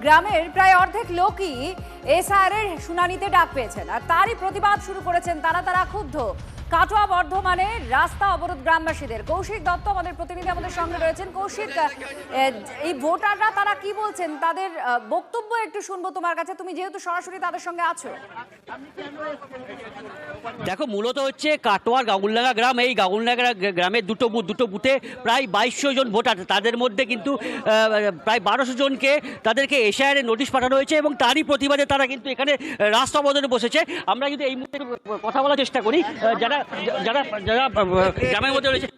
গ্রামের প্রায় অর্ধেক লোকই এসআইআর এর শুনানিতে ডাক পেয়েছেন আর তারই প্রতিবাদ শুরু করেছেন তারা ক্ষুব্ধ। কাটোয়া বর্ধমানে রাস্তা অবরোধ গ্রামবাসীদের। কৌশিক দত্ত আমাদের প্রতিনিধি আমাদের সঙ্গে রয়েছেন। কৌশিক, এই ভোটাররা তারা কি বলছেন, তাদের বক্তব্য একটু শুনবো তোমার কাছে, তুমি যেহেতু সরাসরি তাদের সঙ্গে আছো। দেখো, মূলত হচ্ছে কাটোয়ার গাগুলডাঙ্গা গ্রাম। এই গাগুলডাঙ্গা গ্রামের দুটো বুথে প্রায় 2200 জন ভোটার, তাদের মধ্যে কিন্তু প্রায় 1200 জনকে তাদেরকে এসআইআর নোটিশ পাঠানো হয়েছে এবং তারই প্রতিবাদে তারা কিন্তু এখানে রাস্তা অবরোধে বসেছে। আমরা যদি এই মুহূর্তে কথা বলার চেষ্টা করি, যারা যারা যারা গ্রামের মধ্যে রয়েছে,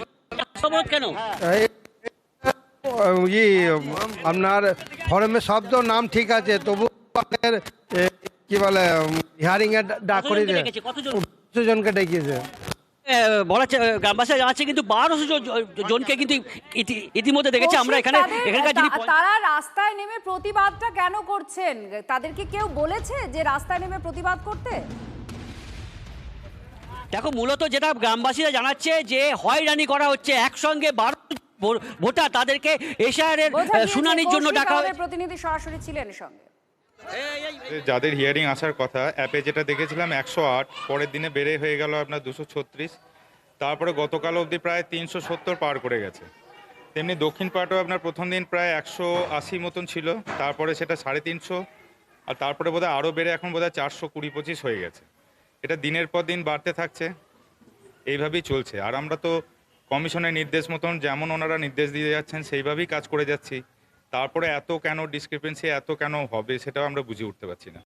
রাস্তা অবরোধ কেন? আপনার ফর্মে শব্দ নাম ঠিক আছে, তবু কি বলে হিয়ারিং এর ডাক করে জনকে ডেকেছে বলা গ্রামবাসীরা জানাচ্ছে কিন্তু 1200 জনকে কিন্তু ইতিমধ্যে দেখেছে। আমরা এখানকার যিনি তারা রাস্তায় নেমে প্রতিবাদটা কেন করছেন, তাদেরকে কেউ বলেছে যে রাস্তায় নেমে প্রতিবাদ করতে? দেখো, মূলত যেটা গ্রামবাসীরা জানাচ্ছে যে হয়রানি করা হচ্ছে, একসঙ্গে 12 ভোটার তাদেরকে এসআইআর এর শুনানির জন্য ডাকা হয়েছে। প্রতিনিধি সরাসরি ছিলেন সঙ্গে। যাদের হিয়ারিং আসার কথা, অ্যাপে যেটা দেখেছিলাম 108, পরের দিনে বেড়ে হয়ে গেল আপনার 236, তারপরে গতকাল অবধি প্রায় 370 পার করে গেছে। তেমনি দক্ষিণ পাটও আপনার প্রথম দিন প্রায় 180 মতন ছিল, তারপরে সেটা 350, আর তারপরে বোধহয় আরও বেড়ে এখন বোধহয় 420-25 হয়ে গেছে। এটা দিনের পর দিন বাড়তে থাকছে, এইভাবেই চলছে। আর আমরা তো কমিশনের নির্দেশ মতন যেমন ওনারা নির্দেশ দিয়ে যাচ্ছেন সেইভাবেই কাজ করে যাচ্ছি। তারপরে এত কেন ডিসক্রিপেন্সি, এত কেন হবে, সেটাও আমরা বুঝে উঠতে পারছি না।